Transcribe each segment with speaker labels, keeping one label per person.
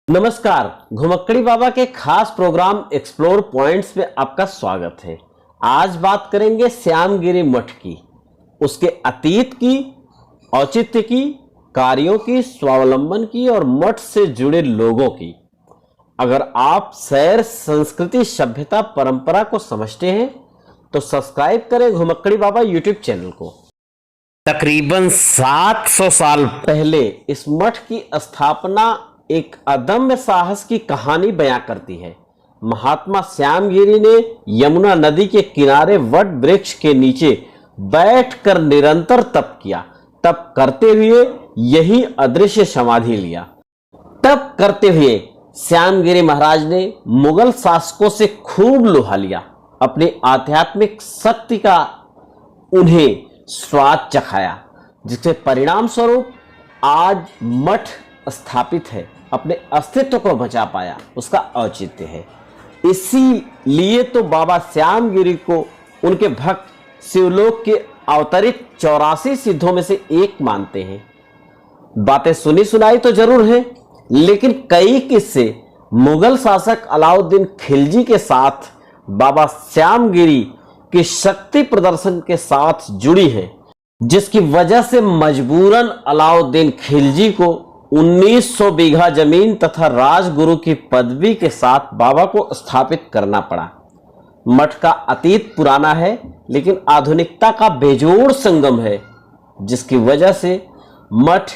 Speaker 1: नमस्कार, घुमक्कड़ी बाबा के खास प्रोग्राम एक्सप्लोर पॉइंट्स में आपका स्वागत है। आज बात करेंगे श्यामगिरी मठ की, उसके अतीत की, औचित्य की, कार्यों की, स्वावलंबन की और मठ से जुड़े लोगों की। अगर आप सैर, संस्कृति, सभ्यता, परंपरा को समझते हैं तो सब्सक्राइब करें घुमक्कड़ी बाबा यूट्यूब चैनल को। तकरीबन 700 साल पहले इस मठ की स्थापना एक अदम्य साहस की कहानी बयां करती है। महात्मा श्यामगिरी ने यमुना नदी के किनारे वट वृक्ष के नीचे बैठकर निरंतर तप किया। तप करते हुए यही अदृश्य समाधि लिया। तप करते हुए श्यामगिरी महाराज ने मुगल शासकों से खूब लोहा लिया। अपनी आध्यात्मिक शक्ति का उन्हें स्वाद चखाया, जिसके परिणाम स्वरूप आज मठ स्थापित है, अपने अस्तित्व को बचा पाया। उसका औचित्य है। इसीलिए तो बाबा श्यामगिरी को उनके भक्त शिवलोक के अवतरित 84 सिद्धों में से एक मानते हैं। बातें सुनी सुनाई तो जरूर है, लेकिन कई किस्से मुगल शासक अलाउद्दीन खिलजी के साथ बाबा श्यामगिरी की शक्ति प्रदर्शन के साथ जुड़ी है, जिसकी वजह से मजबूरन अलाउद्दीन खिलजी को 1900 बीघा जमीन तथा राजगुरु की पदवी के साथ बाबा को स्थापित करना पड़ा। मठ का अतीत पुराना है, लेकिन आधुनिकता का बेजोड़ संगम है, जिसकी वजह से मठ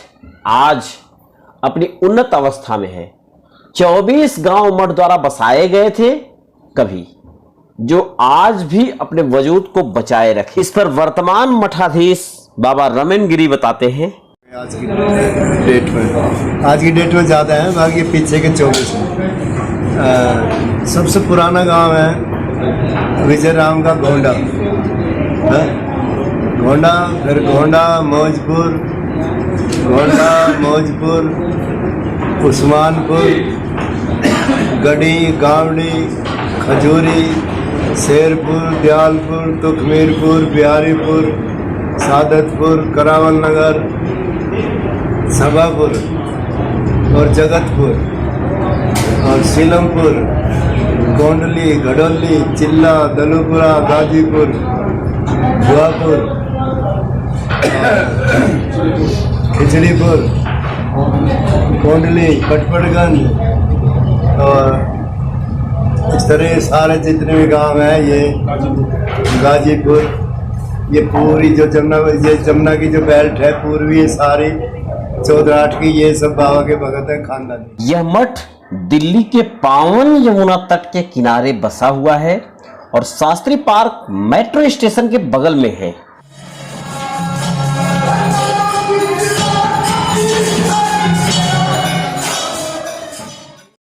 Speaker 1: आज अपनी उन्नत अवस्था में है। 24 गांव मठ द्वारा बसाए गए थे कभी, जो आज भी अपने वजूद को बचाए रखे। इस पर वर्तमान मठाधीश बाबा रमन गिरी बताते हैं।
Speaker 2: आज की डेट में ज़्यादा है, बाकी पीछे के 24 हैं। सबसे पुराना गांव है विजय राम का गोंडा, फिर गोंडा मौजपुर, उस्मानपुर, गढ़ी, गावड़ी, खजूरी, शेरपुर, दयालपुर, तुखमीरपुर, बिहारीपुर, सादतपुर, करावल नगर, सभापुर और जगतपुर और सीलमपुर, गोंडली, घडोली, चिल्ला, दलुपुरा, गाजीपुर, दुआपुर, खिचड़ीपुर, गोंडली, कटपड़गंज और इस तरह सारे जितने भी गांव हैं, ये गाजीपुर, ये पूरी जो जमुना की जो बेल्ट है पूर्वी, ये सारी 14-8 की, ये सब बाबा के भगत है खानदान।
Speaker 1: यह मठ दिल्ली के पावन यमुना तट के किनारे बसा हुआ है और शास्त्री पार्क मेट्रो स्टेशन के बगल में है।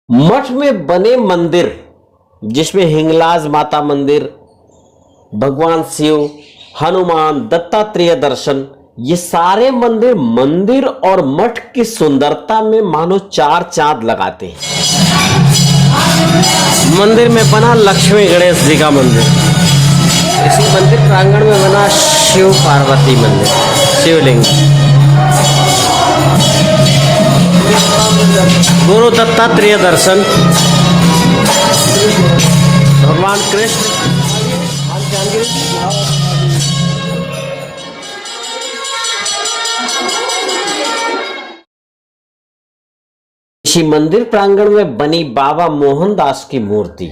Speaker 1: मठ में बने मंदिर, जिसमें हिंगलाज माता मंदिर, भगवान शिव, हनुमान, दत्तात्रेय दर्शन, ये सारे मंदिर और मठ की सुंदरता में मानो 4 चांद लगाते हैं। मंदिर में बना लक्ष्मी गणेश जी का मंदिर, इसी मंदिर प्रांगण में बना शिव पार्वती मंदिर, शिवलिंग, गुरु दत्तात्रेय दर्शन, भगवान कृष्ण, इसी मंदिर प्रांगण में बनी बाबा मोहनदास की मूर्ति,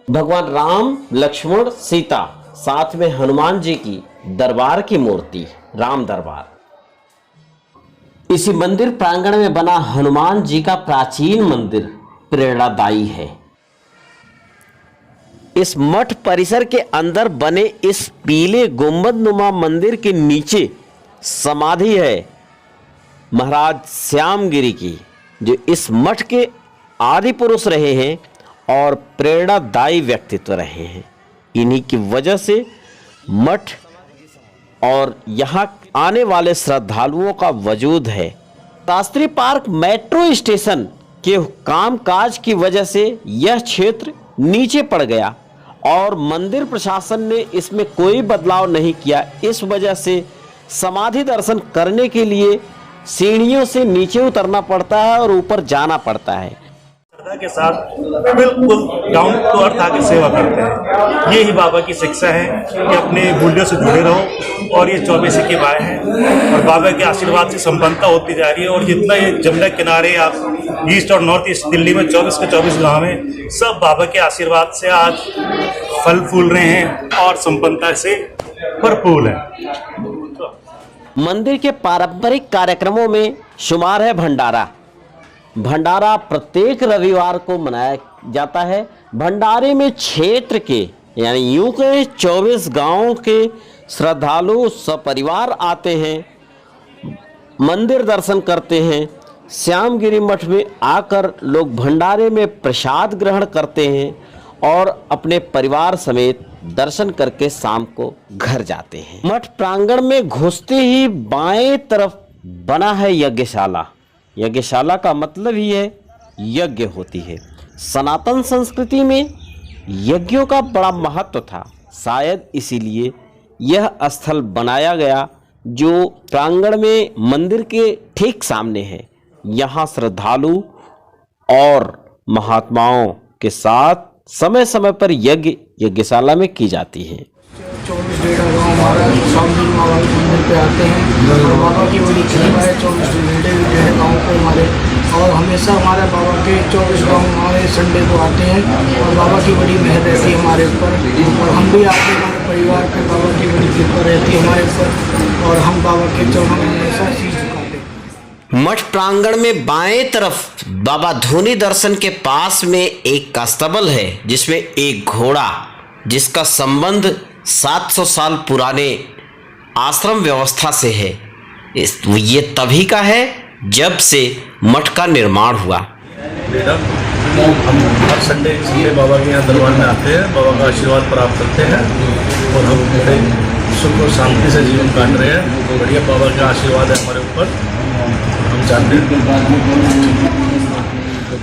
Speaker 1: भगवान राम, लक्ष्मण, सीता, साथ में हनुमान जी की दरबार की मूर्ति, राम दरबार। इसी मंदिर प्रांगण में बना हनुमान जी का प्राचीन मंदिर प्रेरणादायी है। इस मठ परिसर के अंदर बने इस पीले गुंबदनुमा मंदिर के नीचे समाधि है महाराज श्यामगिरी की, जो इस मठ के आदि पुरुष रहे हैं और प्रेरणादायी व्यक्तित्व रहे हैं। इन्हीं की वजह से मठ और यहाँ आने वाले श्रद्धालुओं का वजूद है। शास्त्री पार्क मेट्रो स्टेशन के कामकाज की वजह से यह क्षेत्र नीचे पड़ गया और मंदिर प्रशासन ने इसमें कोई बदलाव नहीं किया। इस वजह से समाधि दर्शन करने के लिए सीढ़ियों से नीचे उतरना पड़ता है और ऊपर जाना पड़ता है।
Speaker 3: श्रद्धा के साथ बिल्कुल डाउन टू अर्थ आके सेवा करते हैं। ये ही बाबा की शिक्षा है कि अपने मूल्यों से जुड़े रहो, और ये 24 की बात है और बाबा के आशीर्वाद से संपन्नता होती जा रही है। और जितना ये जमुना किनारे आप ईस्ट और नॉर्थ ईस्ट दिल्ली में 24 के 24 गाँव हैं, सब बाबा के आशीर्वाद से आज फल फूल रहे हैं और संपन्नता से भरपूर है।
Speaker 1: मंदिर के पारंपरिक कार्यक्रमों में शुमार है भंडारा। भंडारा प्रत्येक रविवार को मनाया जाता है। भंडारे में क्षेत्र के यानी यूं के 24 गांवों के श्रद्धालु सपरिवार आते हैं, मंदिर दर्शन करते हैं। श्यामगिरी मठ में आकर लोग भंडारे में प्रसाद ग्रहण करते हैं और अपने परिवार समेत दर्शन करके शाम को घर जाते हैं। मठ प्रांगण में घुसते ही बाएं तरफ बना है यज्ञशाला। यज्ञशाला का मतलब ही है यज्ञ होती है। सनातन संस्कृति में यज्ञों का बड़ा महत्व था, शायद इसीलिए यह स्थल बनाया गया जो प्रांगण में मंदिर के ठीक सामने है। यहाँ श्रद्धालु और महात्माओं के साथ समय समय पर यज्ञशाला में की जाती है।
Speaker 4: 24 गाँव हमारा श्यामगिरी बाबा के मंदिर पे आते हैं और बाबा की बड़ी कृपा है। 24 घंटे भी जो है गाँव पे हमारे, और हमेशा हमारे बाबा के 24 गाँव हमारे संडे को आते हैं और बाबा की बड़ी मेहर रहती है हमारे ऊपर। और हम भी आते हैं, हमारे परिवार पे बाबा की बड़ी कृपा रहती है हमारे ऊपर और हम बाबा के चरणों में हमेशा शीश झुकाते हैं।
Speaker 1: मठ प्रांगण में बाएं तरफ बाबा धोनी दर्शन के पास में एक कास्तबल है जिसमें एक घोड़ा, जिसका संबंध 700 साल पुराने आश्रम व्यवस्था से है। ये तभी का है जब से मठ का निर्माण हुआ।
Speaker 5: हम हर संडे बाबा के यहाँ दरबार में आते हैं, बाबा का आशीर्वाद प्राप्त करते हैं और हम बड़े सुख और शांति से जीवन काट रहे हैं। बढ़िया बाबा का आशीर्वाद है हमारे ऊपर, हम चाहते हैं।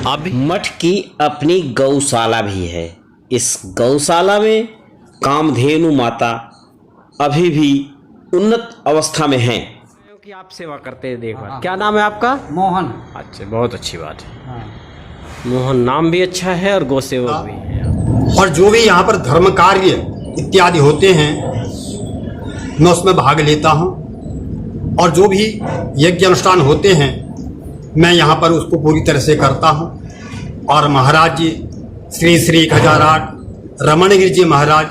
Speaker 1: अब मठ की अपनी गौशाला भी है। इस गौशाला में कामधेनु माता अभी भी उन्नत अवस्था में हैं। कि आप सेवा करते हैं देखभाल। क्या नाम है आपका?
Speaker 4: मोहन।
Speaker 1: अच्छा, बहुत अच्छी बात है। मोहन नाम भी अच्छा है और गौ सेवक भी है।
Speaker 6: और जो भी यहाँ पर धर्म कार्य इत्यादि होते हैं मैं उसमें भाग लेता हूँ, और जो भी यज्ञ अनुष्ठान होते हैं मैं यहाँ पर उसको पूरी तरह से करता हूँ। और महाराज जी श्री श्री 1008 रमणगिरी जी महाराज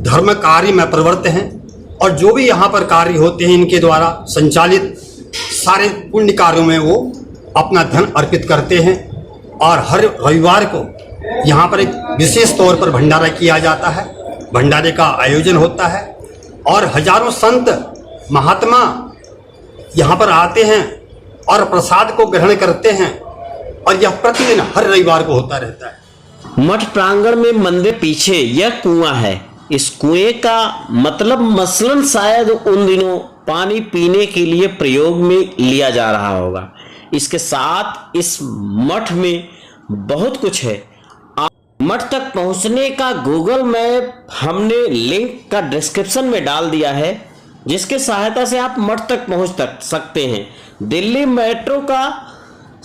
Speaker 6: धर्म कार्य में प्रवृत्त हैं, और जो भी यहाँ पर कार्य होते हैं इनके द्वारा संचालित सारे पुण्य कार्यों में वो अपना धन अर्पित करते हैं। और हर रविवार को यहाँ पर एक विशेष तौर पर भंडारा किया जाता है। भंडारे का आयोजन होता है और हजारों संत महात्मा यहाँ पर आते हैं और प्रसाद को ग्रहण करते हैं, और यह प्रतिदिन हर रविवार को होता रहता है।
Speaker 1: मठ प्रांगण में मंदिर पीछे यह कुआं है। इस कुएं का मतलब मसलन शायद उन दिनों पानी पीने के लिए प्रयोग में लिया जा रहा होगा। इसके साथ इस मठ में बहुत कुछ है। मठ तक पहुंचने का गूगल मैप हमने लिंक का डिस्क्रिप्शन में डाल दिया है, जिसके सहायता से आप मठ तक पहुंच सकते हैं। दिल्ली मेट्रो का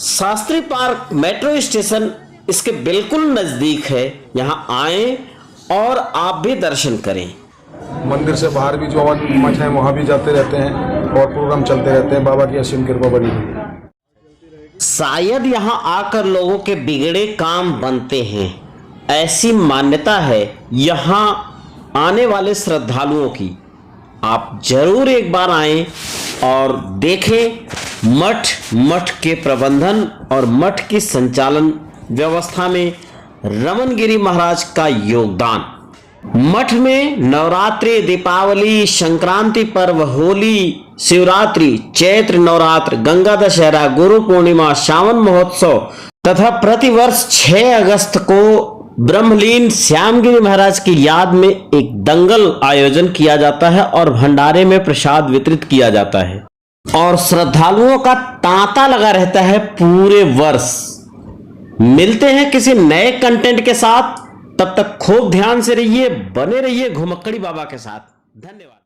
Speaker 1: शास्त्री पार्क मेट्रो स्टेशन इसके बिल्कुल नजदीक है। यहाँ आएं और आप भी दर्शन करें।
Speaker 7: मंदिर से बाहर भी जो मठ है वहाँ भी जाते रहते हैं और प्रोग्राम चलते रहते हैं। बाबा की असीम कृपा बनी हुई है।
Speaker 1: शायद यहाँ आकर लोगों के बिगड़े काम बनते हैं, ऐसी मान्यता है यहाँ आने वाले श्रद्धालुओं की। आप जरूर एक बार आएं और देखें मठ के प्रबंधन और मठ की संचालन व्यवस्था में रमणगिरी महाराज का योगदान। मठ में नवरात्रि, दीपावली, संक्रांति पर्व, होली, शिवरात्रि, चैत्र नवरात्र, गंगा दशहरा, गुरु पूर्णिमा, सावन महोत्सव तथा प्रतिवर्ष 6 अगस्त को ब्रह्मलीन श्यामगिरी महाराज की याद में एक दंगल आयोजन किया जाता है और भंडारे में प्रसाद वितरित किया जाता है और श्रद्धालुओं का तांता लगा रहता है पूरे वर्ष। मिलते हैं किसी नए कंटेंट के साथ, तब तक खूब ध्यान से रहिए, बने रहिए घुमक्कड़ी बाबा के साथ। धन्यवाद।